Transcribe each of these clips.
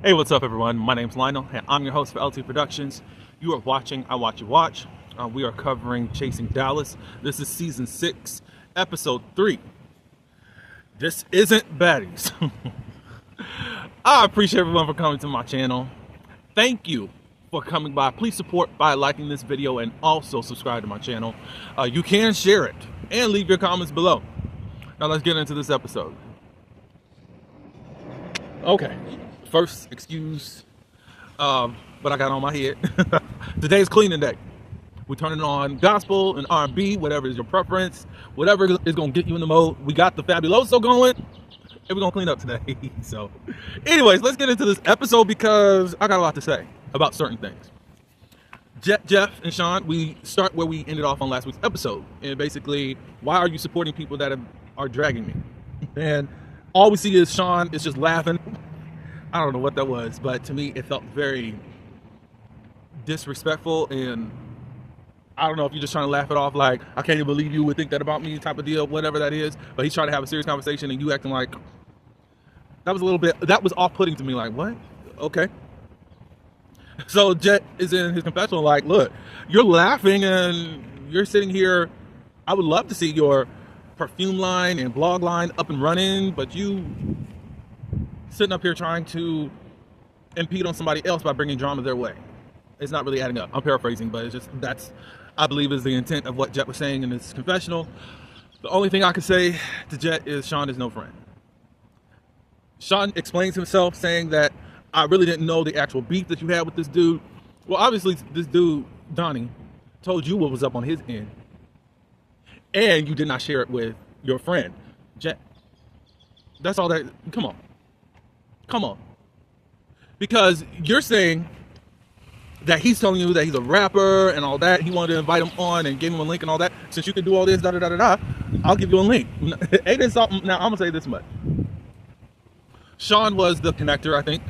Hey, what's up, everyone? My name's Lionel, and I'm your host for LT Productions. You are watching I Watch You Watch. We are covering Chasing Dallas. This is season 6, episode 3. This isn't baddies. I appreciate everyone for coming to my channel. Thank you for coming by. Please support by liking this video and also subscribe to my channel. You can share it and leave your comments below. Now let's get into this episode. Okay. First, excuse what I got on my head. Today's cleaning day. We're turning on gospel and R&B, whatever is your preference, whatever is going to get you in the mode. We got the Fabuloso going, and we're going to clean up today. So, anyways, let's get into this episode because I got a lot to say about certain things. Jeff and Sean, we start where we ended off on last week's episode. And basically, why are you supporting people that are dragging me? And all we see is Sean is just laughing. I don't know what that was, but to me, it felt very disrespectful, and I don't know if you're just trying to laugh it off like, I can't even believe you would think that about me type of deal, whatever that is, but he's trying to have a serious conversation, and you acting like, that was off-putting to me, like, what? Okay. So Jet is in his confessional like, look, you're laughing, and you're sitting here, I would love to see your perfume line and blog line up and running, but you sitting up here trying to impede on somebody else by bringing drama their way. It's not really adding up. I'm paraphrasing, but it's just, that's, I believe, is the intent of what Jet was saying in his confessional. The only thing I could say to Jet is Sean is no friend. Sean explains himself saying that I really didn't know the actual beef that you had with this dude. Well, obviously this dude, Donnie, told you what was up on his end, and you did not share it with your friend, Jet. That's all that, come on. Come on. Because you're saying that he's telling you that he's a rapper and all that. He wanted to invite him on and give him a link and all that. Since you can do all this, I'll give you a link. Ain't it something? Now, I'm going to say this much. Sean was the connector, I think.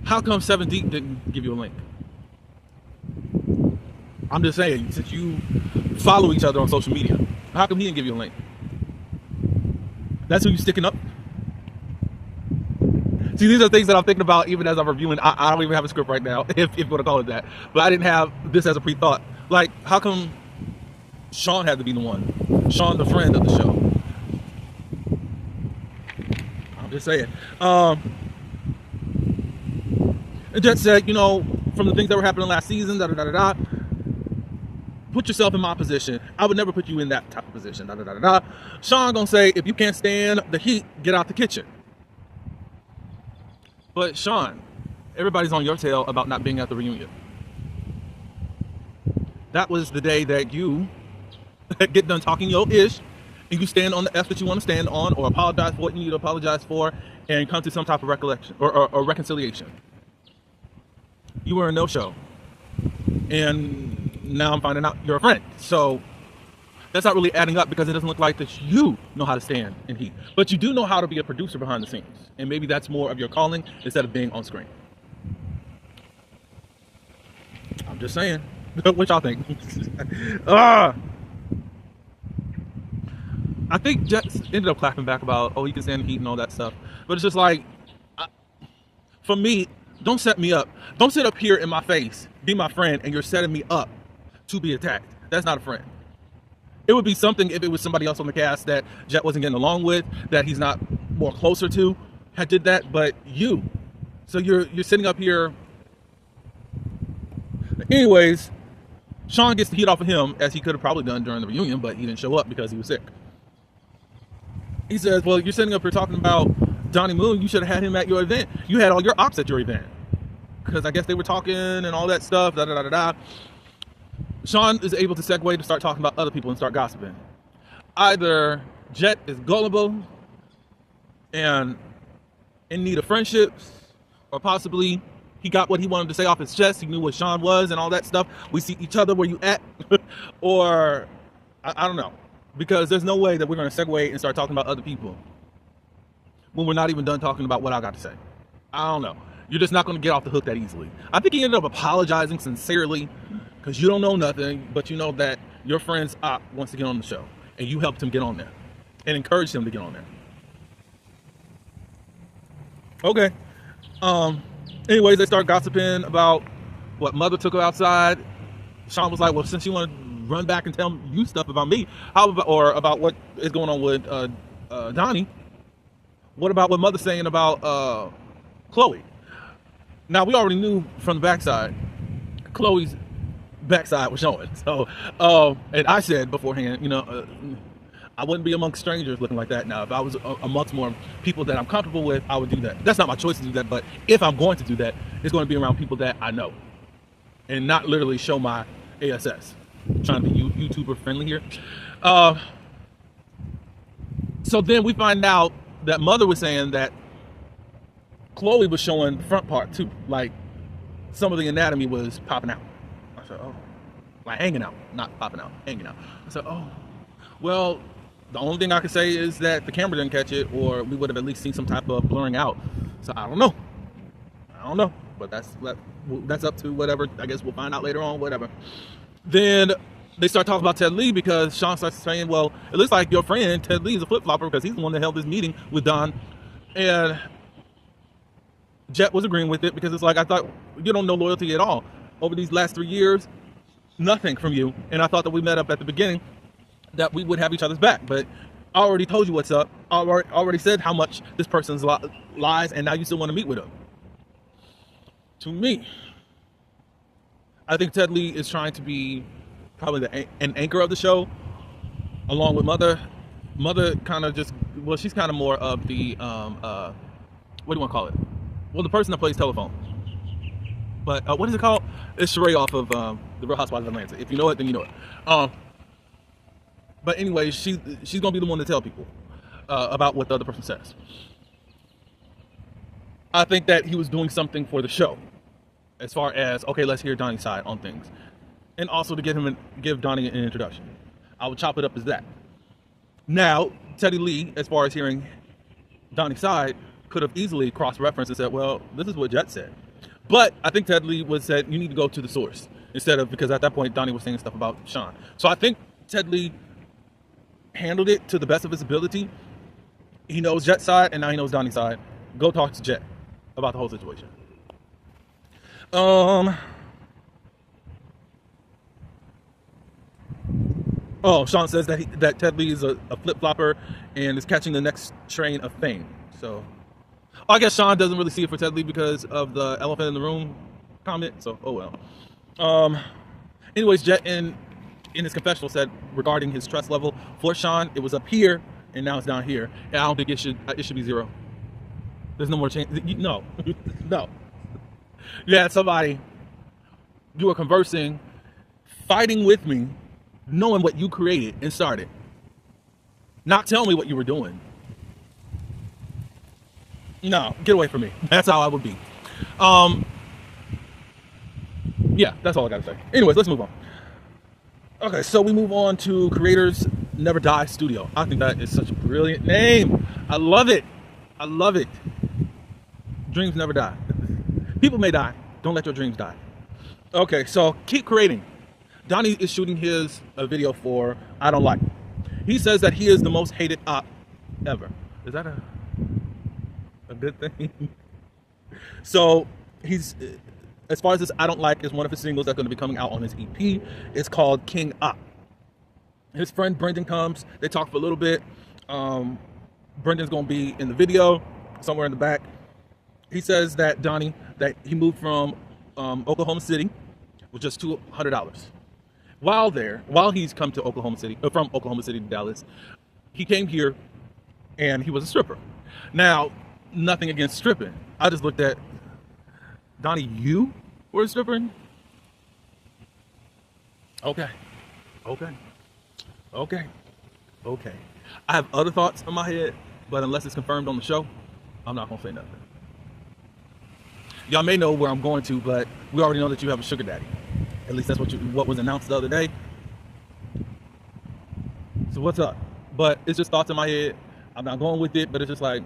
How come 7 Deep didn't give you a link? I'm just saying, since you follow each other on social media, how come he didn't give you a link? That's who you sticking up? See, these are things that I'm thinking about even as I'm reviewing. I don't even have a script right now, if you want to call it that. But I didn't have this as a pre-thought. Like, how come Sean had to be the one? Sean, the friend of the show. I'm just saying. And Jet said, you know, from the things that were happening last season, put yourself in my position. I would never put you in that type of position. Sean gonna say, if you can't stand the heat, get out the kitchen. But Sean, everybody's on your tail about not being at the reunion. That was the day that you get done talking your ish, and you stand on the F that you want to stand on, or apologize for what you need to apologize for, and come to some type of recollection or reconciliation. You were a no-show, and now I'm finding out you're a friend. So that's not really adding up, because it doesn't look like that you know how to stand in heat. But you do know how to be a producer behind the scenes. And maybe that's more of your calling instead of being on screen. I'm just saying. What y'all think? I think Jet ended up clapping back about, oh, he can stand the heat and all that stuff. But it's just like, for me, don't set me up. Don't sit up here in my face, be my friend, and you're setting me up to be attacked. That's not a friend. It would be something if it was somebody else on the cast that Jet wasn't getting along with, that he's not more closer to, had did that, but you. So you're sitting up here. Anyways, Sean gets the heat off of him, as he could have probably done during the reunion, but he didn't show up because he was sick. He says, well, you're sitting up here talking about Donnie Moon. You should have had him at your event. You had all your ops at your event. Because I guess they were talking and all that stuff, Sean is able to segue to start talking about other people and start gossiping. Either Jet is gullible and in need of friendships, or possibly he got what he wanted to say off his chest. He knew what Sean was and all that stuff. We see each other where you at. Or, I don't know. Because there's no way that we're going to segue and start talking about other people when we're not even done talking about what I got to say. I don't know. You're just not going to get off the hook that easily. I think he ended up apologizing sincerely, because you don't know nothing, but you know that your friend's op wants to get on the show, and you helped him get on there and encouraged him to get on there. Okay. Um, Anyways, they start gossiping about what mother took her outside. Sean was like, well, since you want to run back and tell you stuff about me, how about, or about what is going on with Donnie, what about what mother's saying about Chloe? Now, we already knew from the backside, Chloe's backside was showing. So, and I said beforehand, I wouldn't be amongst strangers looking like that. Now, if I was amongst more people that I'm comfortable with, I would do that. That's not my choice to do that, but if I'm going to do that, it's going to be around people that I know and not literally show my ASS. I'm trying to be YouTuber friendly here. So then we find out that mother was saying that Chloe was showing the front part too. Like some of the anatomy was popping out. I said, oh, like hanging out, not popping out, hanging out. I said, oh, well, the only thing I could say is that the camera didn't catch it, or we would have at least seen some type of blurring out. So I don't know, but that's up to whatever. I guess we'll find out later on, whatever. Then they start talking about Ted Lee because Sean starts saying, well, it looks like your friend Ted Lee is a flip-flopper because he's the one that held this meeting with Don. And Jet was agreeing with it because it's like, I thought you don't know loyalty at all. Over these last 3 years, nothing from you. And I thought that we met up at the beginning that we would have each other's back, but I already told you what's up. I already said how much this person's lies, and now you still want to meet with him. To me, I think Ted Lee is trying to be probably an anchor of the show, along with Mother. Mother kind of just, well, she's kind of more of the, what do you want to call it? Well, the person that plays telephone. But what is it called? It's Sheree off of The Real Housewives of Atlanta. If you know it, then you know it. But anyway, she's gonna be the one to tell people about what the other person says. I think that he was doing something for the show, as far as, okay, let's hear Donnie's side on things, and also to give Donnie an introduction. I would chop it up as that. Now, Teddy Lee, as far as hearing Donnie's side, could have easily cross-referenced and said, well, this is what Jet said. But I think Ted Lee said, you need to go to the source, instead of, because at that point, Donnie was saying stuff about Sean. So I think Ted Lee handled it to the best of his ability. He knows Jet's side, and now he knows Donnie's side. Go talk to Jet about the whole situation. Sean says that Ted Lee is a flip-flopper and is catching the next train of fame. So, I guess Sean doesn't really see it for Ted Lee because of the elephant in the room comment. So, oh well. Anyways, Jet in his confessional said regarding his trust level for Sean, it was up here and now it's down here. And I don't think it should be 0. There's no more change. No, no. You had somebody, you were conversing, fighting with me, knowing what you created and started, not telling me what you were doing. No, get away from me. That's how I would be. Yeah, that's all I gotta say. Anyways, let's move on. Okay, so we move on to Creators Never Die Studio. I think that is such a brilliant name. I love it. I love it. Dreams never die. People may die. Don't let your dreams die. Okay, so keep creating. Donnie is shooting his video for I Don't Like. He says that he is the most hated op ever. Is that a good thing? So he's, as far as this I Don't Like is one of his singles that's going to be coming out on his EP. It's called King Op. His friend Brendan comes. They talk for a little bit. Brendan's going to be in the video somewhere in the back. He says that Donnie, that he moved from Oklahoma City with just $200. While he's come to Oklahoma City, from Oklahoma City to Dallas, he came here and he was a stripper. Now, nothing against stripping. I just looked at, Donnie, you were a stripper? Okay. I have other thoughts in my head, but unless it's confirmed on the show, I'm not gonna say nothing. Y'all may know where I'm going to, but we already know that you have a sugar daddy. At least that's what was announced the other day. So what's up? But it's just thoughts in my head. I'm not going with it, but it's just like,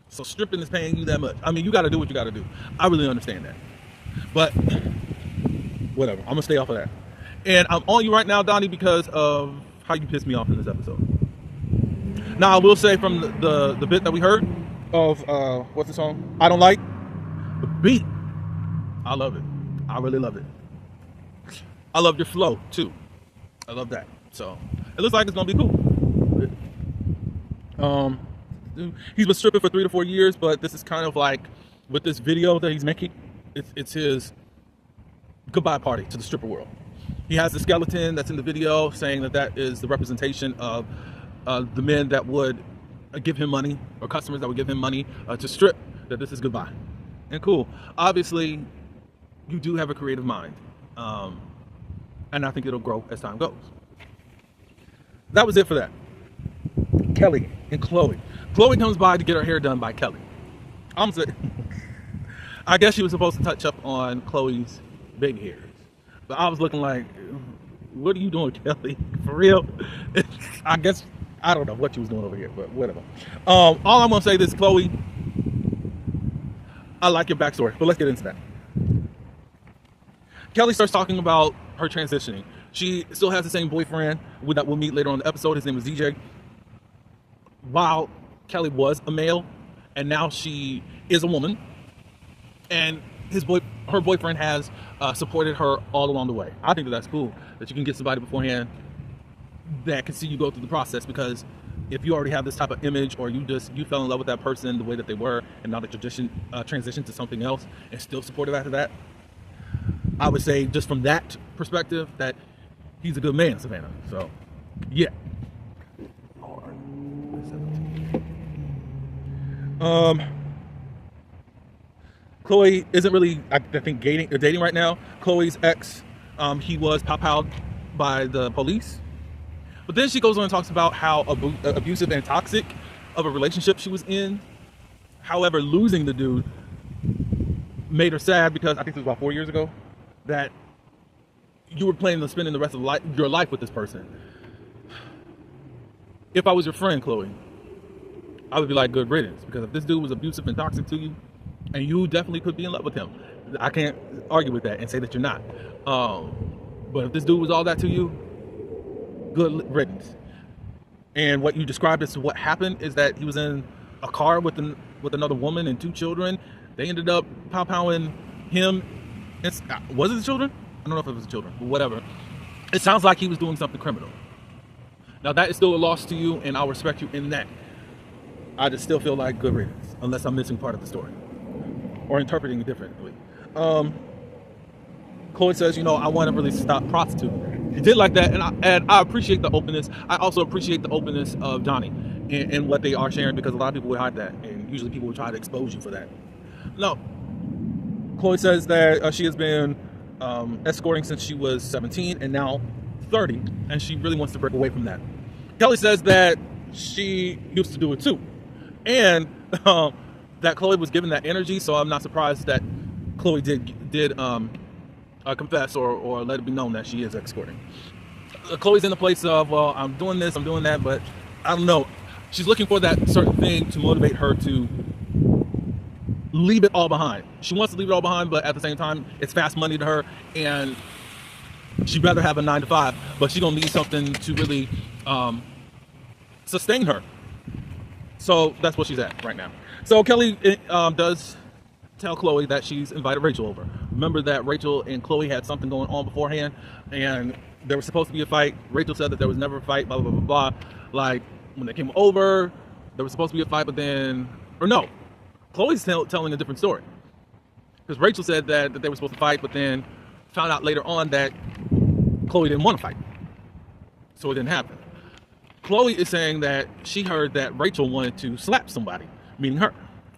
so stripping is paying you that much. I mean, you got to do what you got to do. I really understand that. But whatever. I'm going to stay off of that. And I'm on you right now, Donnie, because of how you pissed me off in this episode. Now, I will say from the bit that we heard, of what's the song? I Don't Like. The beat, I love it. I really love it. I love your flow too. I love that. So it looks like it's gonna be cool. He's been stripping for 3 to 4 years, but this is kind of like with this video that he's making, it's his goodbye party to the stripper world. He has the skeleton that's in the video saying that that is the representation of the men that would give him money, or customers that would give him money to strip, that this is goodbye. And cool. Obviously, you do have a creative mind. And I think it'll grow as time goes. That was it for that. Kelly and Chloe. Chloe comes by to get her hair done by Kelly. I'm saying, I guess she was supposed to touch up on Chloe's baby hairs. But I was looking like, what are you doing, Kelly? For real? I guess, I don't know what she was doing over here, but whatever. All I'm going to say is, Chloe, I like your backstory, but let's get into that. Kelly starts talking about her transitioning. She still has the same boyfriend that we'll meet later on in the episode. His name is DJ. While Kelly was a male, and now she is a woman, and her boyfriend has supported her all along the way. I think that's cool, that you can get somebody beforehand that can see you go through the process, because if you already have this type of image, or you fell in love with that person the way that they were, and now the transition to something else and still supportive after that, I would say just from that perspective that he's a good man, Savannah. So yeah. Chloe isn't really, I think, dating right now. Chloe's ex, he was pow-powed by the police. But then she goes on and talks about how abusive and toxic of a relationship she was in. However, losing the dude made her sad, because I think it was about 4 years ago that you were planning on spending the rest of your life with this person. If I was your friend, Chloe, I would be like, good riddance, because if this dude was abusive and toxic to you, and you definitely could be in love with him, I can't argue with that and say that you're not. But if this dude was all that to you, good riddance. And what you described as to what happened is that he was in a car with another woman and 2 children. They ended up pow-powing him. Was it the children? I don't know if it was the children, but whatever. It sounds like he was doing something criminal. Now that is still a loss to you, and I'll respect you in that. I just still feel like good riddance, unless I'm missing part of the story or interpreting it differently. Chloe says, I want to really stop prostituting. He did like that, and I appreciate the openness. I also appreciate the openness of Johnny and what they are sharing, because a lot of people would hide that, and usually people will try to expose you for that. No, Chloe says that she has been escorting since she was 17 and now 30, and she really wants to break away from that. Kelly says that she used to do it too, and that Chloe was given that energy, so I'm not surprised that Chloe did confess or let it be known that she is escorting. Chloe's in the place of, well, I'm doing this, I'm doing that, but I don't know. She's looking for that certain thing to motivate her to leave it all behind. She wants to leave it all behind, but at the same time, it's fast money to her, and she'd rather have a 9-to-5, but she's gonna need something to really sustain her. So that's what she's at right now. So Kelly does tell Chloe that she's invited Rachel over. Remember that Rachel and Chloe had something going on beforehand, and there was supposed to be a fight. Rachel said that there was never a fight, blah, blah, blah, blah. Like, when they came over, there was supposed to be a fight, but then, or no, Chloe's telling a different story. Because Rachel said that they were supposed to fight, but then found out later on that Chloe didn't want to fight. So it didn't happen. Chloe is saying that she heard that Rachel wanted to slap somebody, meaning her.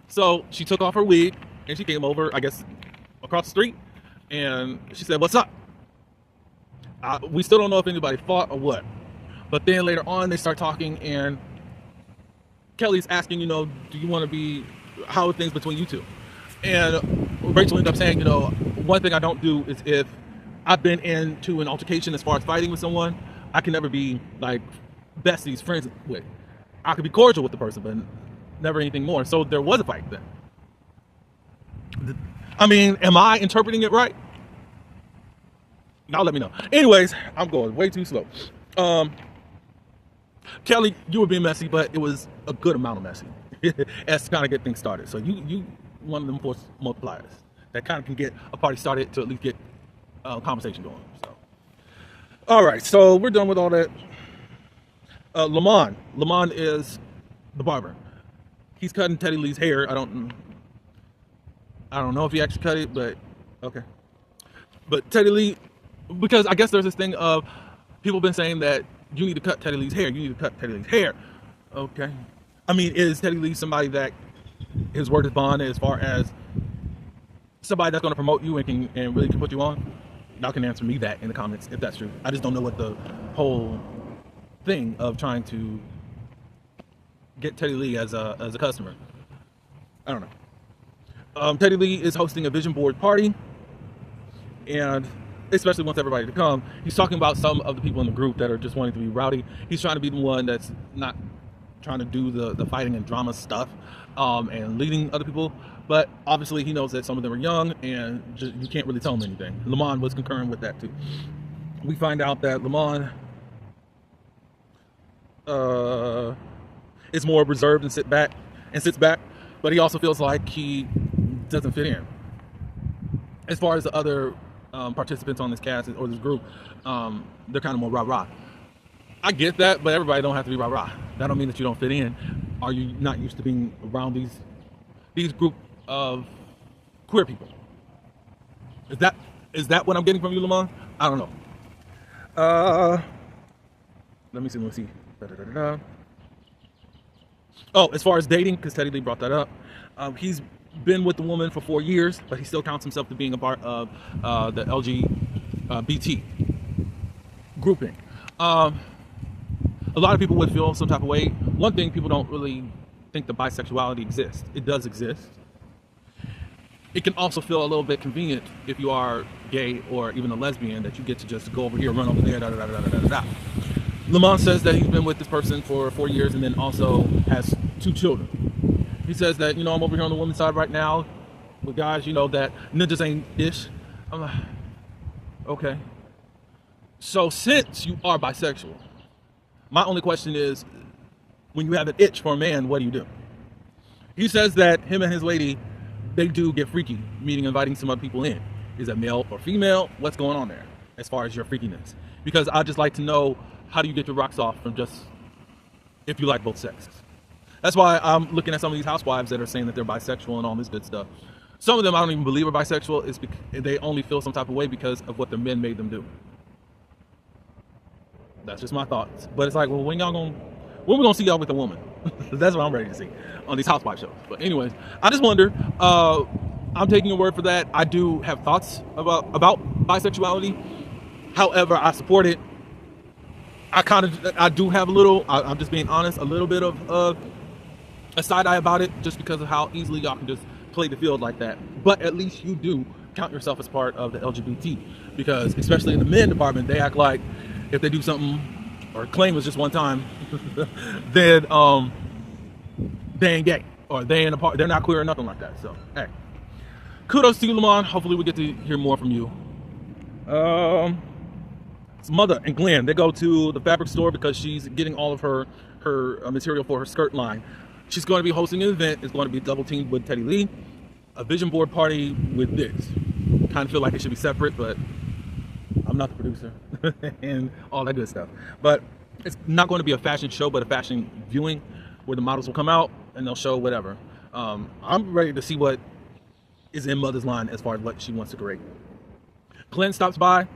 So she took off her wig and she came over, I guess, across the street, and she said, "What's up?" We still don't know if anybody fought or what. But then later on, they start talking, and Kelly's asking, do you want to be, how are things between you two? And Rachel ended up saying, one thing I don't do is, if I've been into an altercation as far as fighting with someone, I can never be like besties, friends with. I could be cordial with the person, but never anything more. So there was a fight then. I mean, am I interpreting it right? Now let me know. Anyways, I'm going way too slow. Kelly, you were being messy, but it was a good amount of messy. as to kind of get things started. So you one of them force multipliers that kind of can get a party started to at least get conversation going. So, all right, so we're done with all that. Lamont is the barber. He's cutting Teddy Lee's hair. I don't know if he actually cut it, but okay. But Teddy Lee, because I guess there's this thing of people been saying that you need to cut Teddy Lee's hair. You need to cut Teddy Lee's hair. Okay. I mean, is Teddy Lee somebody that his word is bond as far as somebody that's going to promote you and really can put you on? Y'all can answer me that in the comments if that's true. I just don't know what the whole thing of trying to get Teddy Lee as a customer. I don't know. Teddy Lee is hosting a vision board party, and especially wants everybody to come. He's talking about some of the people in the group that are just wanting to be rowdy. He's trying to be the one that's not trying to do the fighting and drama stuff and leading other people. But obviously he knows that some of them are young and just, you can't really tell them anything. Lamont was concurring with that too. We find out that Lamont is more reserved and sits back, but he also feels like he doesn't fit in. As far as the other participants on this cast or this group, they're kind of more rah-rah. I get that, but everybody don't have to be rah-rah. That don't mean that you don't fit in. Are you not used to being around these group of queer people? Is that what I'm getting from you, Lamont? I don't know. Let me see. Da-da-da-da-da. Oh, as far as dating, because Teddy Lee brought that up, he's been with the woman for 4 years, but he still counts himself to being a part of the LGBT grouping. A lot of people would feel some type of way. One thing, people don't really think that bisexuality exists. It does exist. It can also feel a little bit convenient if you are gay or even a lesbian that you get to just go over here, run over there, da-da-da-da-da-da-da. Lamont says that he's been with this person for 4 years and then also has 2 children. He says that, I'm over here on the women's side right now with guys, that ninjas ain't ish. I'm like, okay. So since you are bisexual, my only question is, when you have an itch for a man, what do you do? He says that him and his lady, they do get freaky, meaning inviting some other people in. Is that male or female? What's going on there as far as your freakiness? Because I'd just like to know, how do you get your rocks off from just if you like both sexes? That's why I'm looking at some of these housewives that are saying that they're bisexual and all this good stuff. Some of them I don't even believe are bisexual. It's because they only feel some type of way because of what their men made them do. That's just my thoughts. But it's like, well, when we gonna see y'all with a woman? That's what I'm ready to see on these housewife shows. But anyways, I just wonder. I'm taking your word for that. I do have thoughts about bisexuality. However, I support it. I do have a little. I'm just being honest. A little bit of a side eye about it, just because of how easily y'all can just play the field like that. But at least you do count yourself as part of the LGBT, because especially in the men department, they act like if they do something or claim it's just one time, then they ain't gay or they ain't a part. They're not queer or nothing like that. So hey, kudos to you, Lamont. Hopefully we get to hear more from you. Mother and Glenn, they go to the fabric store because she's getting all of her material for her skirt line. She's going to be hosting an event. It's going to be double teamed with Teddy Lee, a vision board party with this. Kind of feel like it should be separate, but I'm not the producer and all that good stuff. But it's not going to be a fashion show, but a fashion viewing where the models will come out and they'll show whatever. I'm ready to see what is in Mother's line as far as what she wants to create. Glenn stops by.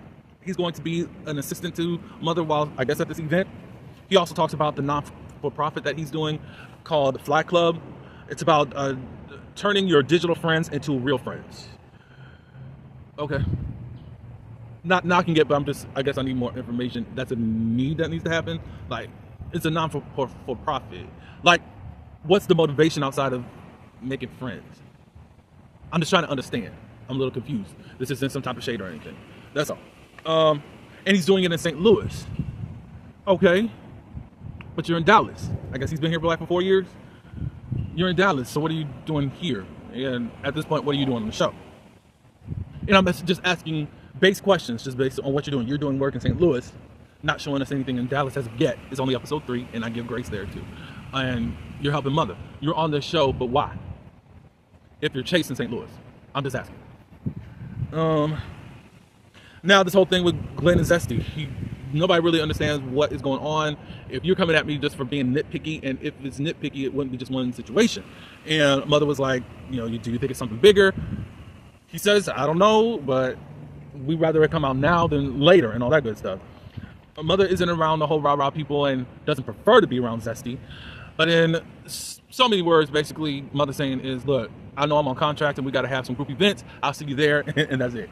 He's going to be an assistant to Mother while, I guess, at this event. He also talks about the non-for-profit that he's doing called Fly Club. It's about turning your digital friends into real friends. Okay. Not knocking it, but I guess I need more information. That's a need that needs to happen. Like, it's a non-for-profit. Like, what's the motivation outside of making friends? I'm just trying to understand. I'm a little confused. This isn't some type of shade or anything. That's all. And he's doing it in St. Louis. Okay. But you're in Dallas. I guess he's been here for 4 years. You're in Dallas, so what are you doing here? And at this point, what are you doing on the show? And I'm just asking base questions, just based on what you're doing. You're doing work in St. Louis, not showing us anything in Dallas as of yet. It's only episode 3, and I give grace there too. And you're helping Mother. You're on this show, but why? If you're chasing St. Louis, I'm just asking. Now this whole thing with Glenn and Zesty, nobody really understands what is going on. If you're coming at me just for being nitpicky, and if it's nitpicky, it wouldn't be just one situation. And Mother was like, do you think it's something bigger? He says, I don't know, but we'd rather it come out now than later and all that good stuff. Mother isn't around the whole rah-rah people and doesn't prefer to be around Zesty. But in so many words, basically, Mother saying is, look, I know I'm on contract and we got to have some group events. I'll see you there, and that's it.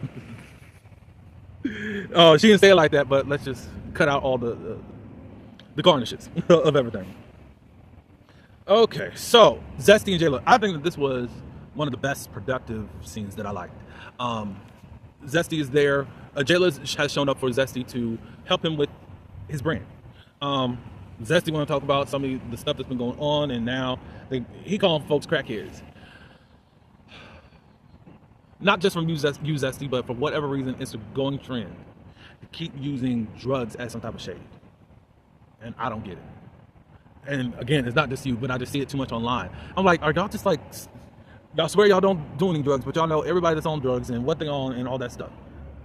Oh, she didn't say it like that, but let's just cut out all the garnishes of everything. Okay, so Zesty and Jayla. I think that this was one of the best productive scenes that I liked. Zesty is there. Jayla has shown up for Zesty to help him with his brand. Zesty want to talk about some of the stuff that's been going on, and now he calling folks crackheads. Not just from you Zesty, but for whatever reason, it's a going trend to keep using drugs as some type of shade. And I don't get it. And again, it's not just you, but I just see it too much online. I'm like, are y'all just like, y'all swear y'all don't do any drugs, but y'all know everybody that's on drugs and what they on and all that stuff.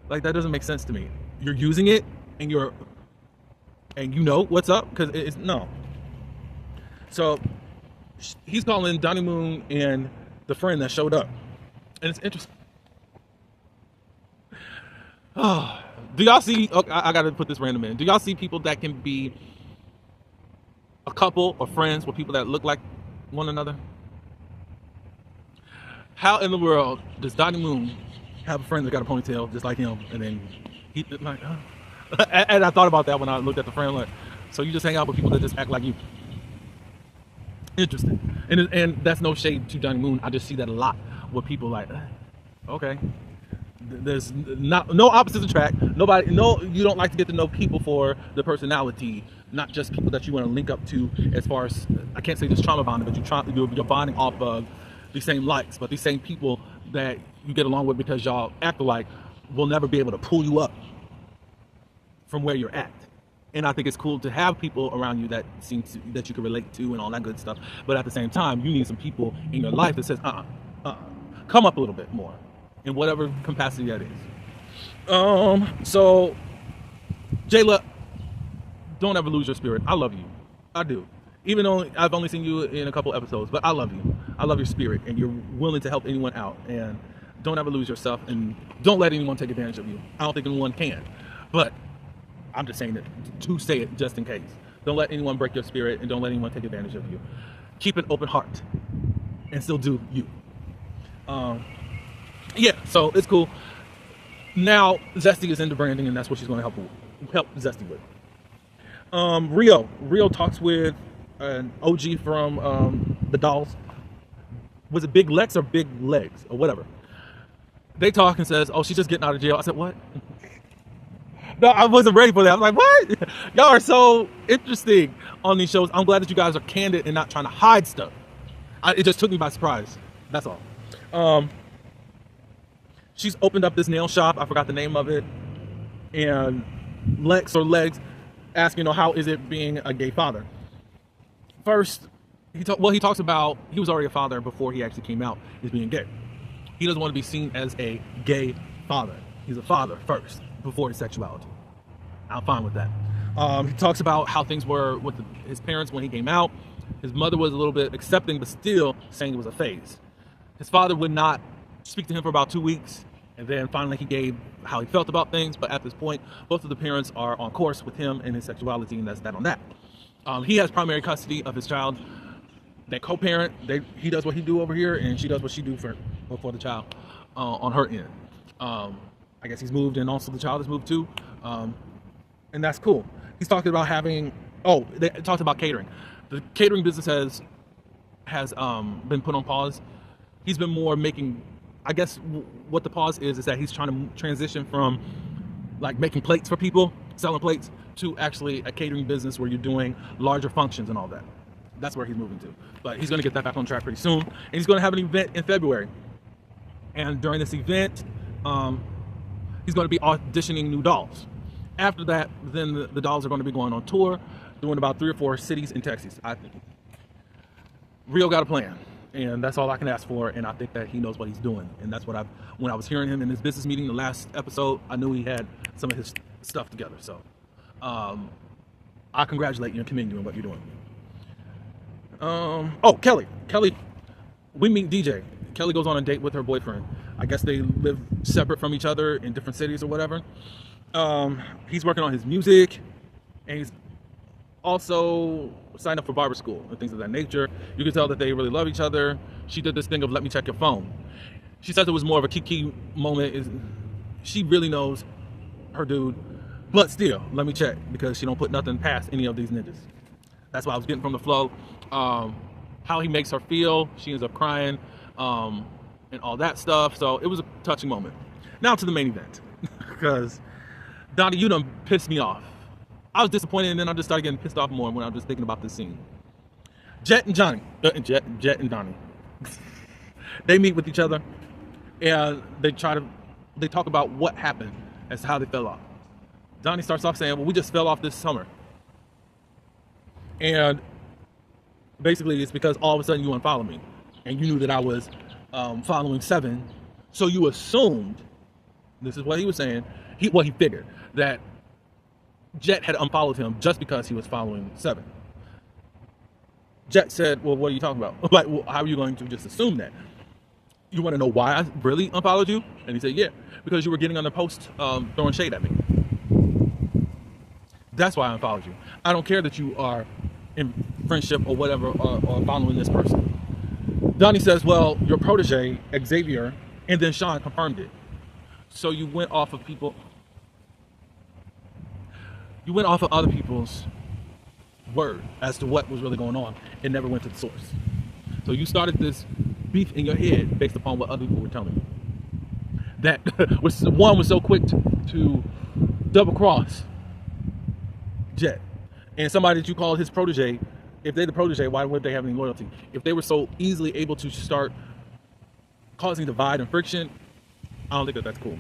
Like, that doesn't make sense to me. You're using it, and you know what's up, because it's no. So he's calling Donnie Moon and the friend that showed up, and it's interesting. Oh, do y'all see? Okay, I gotta put this random in. Do y'all see people that can be a couple or friends with people that look like one another? How in the world does Donnie Moon have a friend that got a ponytail just like him, and then he like? And I thought about that when I looked at the friend. Like, so you just hang out with people that just act like you? Interesting. And that's no shade to Donnie Moon. I just see that a lot with people like, okay, there's no opposites attract. Nobody, no, you don't like to get to know people for the personality, not just people that you want to link up to. As far as, I can't say just trauma bonding, but you're bonding off of the same likes, but these same people that you get along with because y'all act alike will never be able to pull you up from where you're at. And I think it's cool to have people around you that that you can relate to and all that good stuff. But at the same time, you need some people in your life that says, come up a little bit more in whatever capacity that is. So Jayla, don't ever lose your spirit. I love you. I do. Even though I've only seen you in a couple episodes, but I love you. I love your spirit, and you're willing to help anyone out. And don't ever lose yourself, and don't let anyone take advantage of you. I don't think anyone can, but I'm just saying it to say it just in case. Don't let anyone break your spirit, and don't let anyone take advantage of you. Keep an open heart and still do you. Yeah, so it's cool. Now Zesty is into branding, and that's what she's going to help Zesty with. Rio talks with an OG from the Dolls. Was it Big Lex or Big Legs or whatever? They talk and says, oh, she's just getting out of jail. I said, what? No, I wasn't ready for that. I'm like, what? Y'all are so interesting on these shows. I'm glad that you guys are candid and not trying to hide stuff. It just took me by surprise. That's all. She's opened up this nail shop. I forgot the name of it. And Lex or Legs asking, how is it being a gay father? First, he talks about he was already a father before he actually came out as being gay. He doesn't want to be seen as a gay father. He's a father first, before his sexuality. I'm fine with that. He talks about how things were with his parents when he came out. His mother was a little bit accepting, but still saying it was a phase. His father would not speak to him for about 2 weeks, and then finally he gave how he felt about things. But at this point, both of the parents are on course with him and his sexuality, and that's that on that. He has primary custody of his child. They co-parent. He does what he do over here, and she does what she do for the child on her end. I guess he's moved, and also the child has moved too, and that's cool. He's talking about having. They talked about catering. The catering business has been put on pause. He's been more making. I guess what the pause is that he's trying to transition from like making plates for people, selling plates, to actually a catering business where you're doing larger functions and all that. That's where he's moving to. But he's going to get that back on track pretty soon. And he's going to have an event in February. And during this event, he's going to be auditioning new dolls. After that, then the dolls are going to be going on tour, doing about 3 or 4 cities in Texas, I think. Rio got a plan, and that's all I can ask for. And I think that he knows what he's doing, and that's what when I was hearing him in his business meeting the last episode, I knew he had some of his stuff together. So I congratulate you and commend you on what you're doing. Oh, Kelly, we meet DJ. Kelly goes on a date with her boyfriend. I guess they live separate from each other in different cities or whatever. He's working on his music, and he's also signed up for barber school and things of that nature. You can tell that they really love each other. She did this thing of let me check your phone. She says it was more of a kiki moment. She really knows her dude, but still, let me check, because she don't put nothing past any of these niggas. That's what I was getting from the flow. How he makes her feel. She ends up crying, and all that stuff. So it was a touching moment. Now to the main event, because Donnie, you done pissed me off. I was disappointed, and then I just started getting pissed off more when I was just thinking about this scene. Jet and Donnie, they meet with each other, and they talk about what happened as to how they fell off. Donnie starts off saying, well, we just fell off this summer. And basically it's because all of a sudden you unfollowed me, and you knew that I was following Seven, so you assumed, this is what he was saying, he figured that Jet had unfollowed him just because he was following Seven. Jet said, well, what are you talking about? Like, well, how are you going to just assume that? You want to know why I really unfollowed you? And he said, yeah, because you were getting on the post throwing shade at me. That's why I unfollowed you. I don't care that you are in friendship or whatever, or following this person. Donnie says, well, your protege, Xavier, and then Sean confirmed it. So you went off of people. You went off of other people's word as to what was really going on, and never went to the source. So you started this beef in your head based upon what other people were telling you. That one was so quick to double cross Jet, and somebody that you call his protege. If they're the protege, why would they have any loyalty? If they were so easily able to start causing divide and friction, I don't think that that's cool.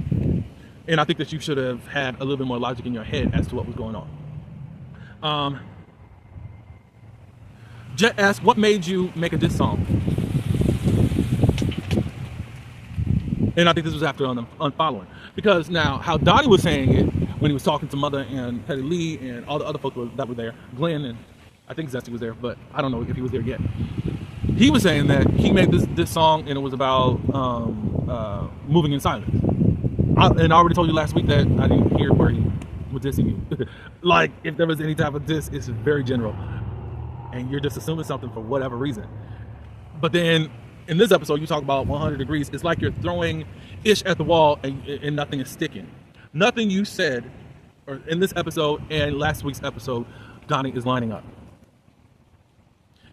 And I think that you should have had a little bit more logic in your head as to what was going on. Jet asked, what made you make a diss song? And I think this was after unfollowing. Because now, how Donnie was saying it when he was talking to Mother and Petty Lee and all the other folks that were there, Glenn, and I think Zesty was there, but I don't know if he was there yet. He was saying that he made this song, and it was about moving in silence. And I already told you last week that I didn't hear where he was dissing you. Like, if there was any type of diss, it's very general, and you're just assuming something for whatever reason. But then in this episode, you talk about 100 degrees. It's like you're throwing ish at the wall, and nothing is sticking. Nothing you said, or in this episode and last week's episode, Donnie, is lining up.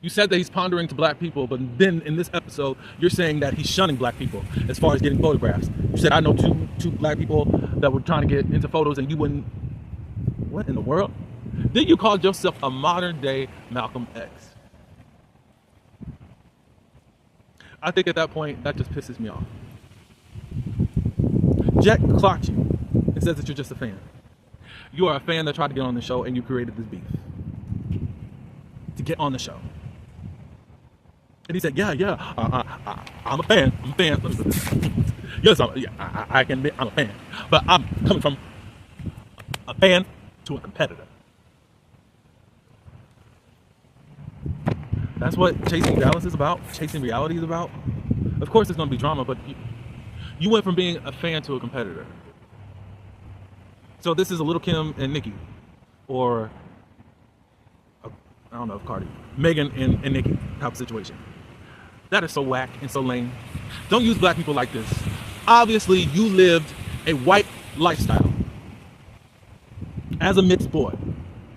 You said that he's pandering to black people, but then in this episode, you're saying that he's shunning black people as far as getting photographs. You said, I know two black people that were trying to get into photos, and you wouldn't. What in the world? Then you called yourself a modern day Malcolm X. I think at that point, that just pisses me off. Jet clocked you and says that you're just a fan. You are a fan that tried to get on the show, and you created this beef to get on the show. And he said, yeah, I'm a fan. I'm a fan. Yes, I can admit I'm a fan. But I'm coming from a fan to a competitor. That's what Chasing Dallas is about. Chasing Reality is about. Of course, there's going to be drama, but you went from being a fan to a competitor. So this is a Little Kim and Nicki, or I don't know if Cardi, Megan and Nicki type of situation. That is so whack and so lame. Don't use black people like this. Obviously, you lived a white lifestyle as a mixed boy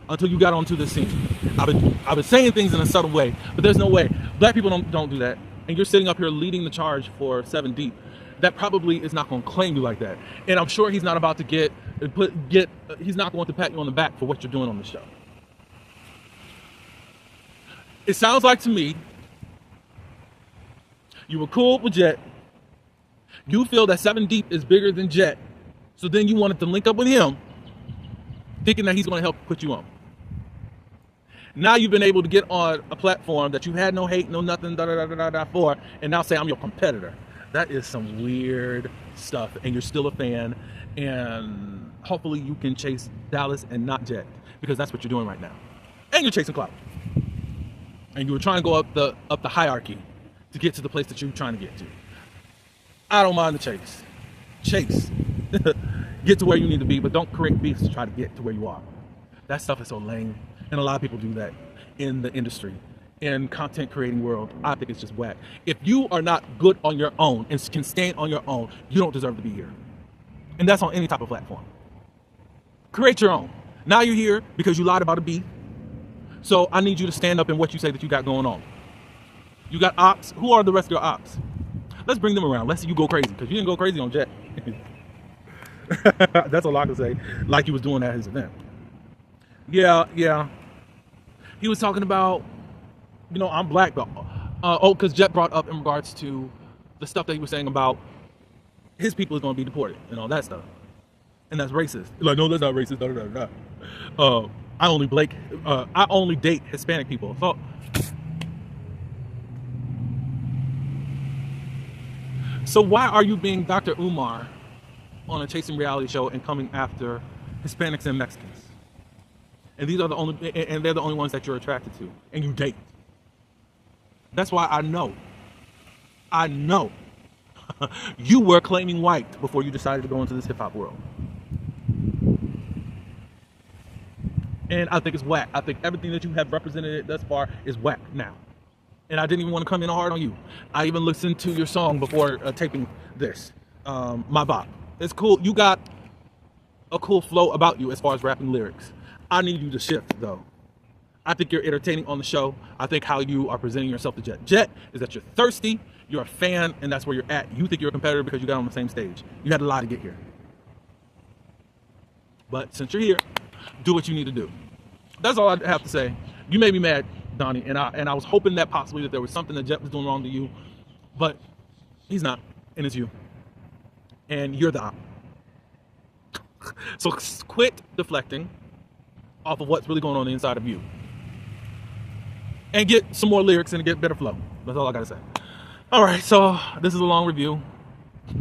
until you got onto the scene. I've been saying things in a subtle way, but there's no way. Black people don't do that. And you're sitting up here leading the charge for 7 Deep. That probably is not going to claim you like that. And I'm sure he's not about to he's not going to pat you on the back for what you're doing on the show. It sounds like to me, you were cool with Jet. You feel that 7 Deep is bigger than Jet. So then you wanted to link up with him, thinking that he's going to help put you on. Now you've been able to get on a platform that you had no hate, no nothing, for, and now say I'm your competitor. That is some weird stuff, and you're still a fan, and hopefully you can chase Dallas and not Jet, because that's what you're doing right now. And you're chasing clout. And you were trying to go up the hierarchy to get to the place that you're trying to get to. I don't mind the chase. Chase. Get to where you need to be, but don't create beefs to try to get to where you are. That stuff is so lame. And a lot of people do that in the industry, in content creating world. I think it's just whack. If you are not good on your own and can stand on your own, you don't deserve to be here. And that's on any type of platform. Create your own. Now you're here because you lied about a beef. So I need you to stand up in what you say that you got going on. You got ops. Who are the rest of your ops? Let's bring them around. Let's see you go crazy, because you didn't go crazy on Jet. That's all I can say. Like he was doing at his event. Yeah. He was talking about, I'm black, but because Jet brought up in regards to the stuff that he was saying about his people is going to be deported and all that stuff, and that's racist. Like, no, that's not racist. I only date Hispanic people. So why are you being Dr. Umar on a Chasing Reality show and coming after Hispanics and Mexicans? And they're the only ones that you're attracted to, and you date. That's why I know you were claiming white before you decided to go into this hip hop world. And I think it's whack. I think everything that you have represented thus far is whack now. And I didn't even want to come in hard on you. I even listened to your song before taping this, My Bop. It's cool. You got a cool flow about you as far as rapping lyrics. I need you to shift, though. I think you're entertaining on the show. I think how you are presenting yourself to Jet. Jet is that you're thirsty, you're a fan, and that's where you're at. You think you're a competitor because you got on the same stage. You had a lot to get here. But since you're here, do what you need to do. That's all I have to say. You made me mad, Donnie, and I was hoping that possibly that there was something that Jet was doing wrong to you, but he's not, and it's you. And you're the op. So quit deflecting off of what's really going on the inside of you. And get some more lyrics and get better flow. That's all I gotta say. All right, so this is a long review.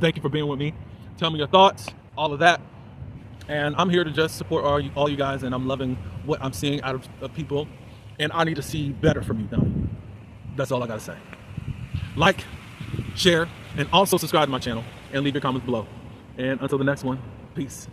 Thank you for being with me. Tell me your thoughts, all of that. And I'm here to just support all you guys, and I'm loving what I'm seeing out of people. And I need to see better from you, Donnie. That's all I gotta say. Like, share, and also subscribe to my channel, and leave your comments below. And until the next one, peace.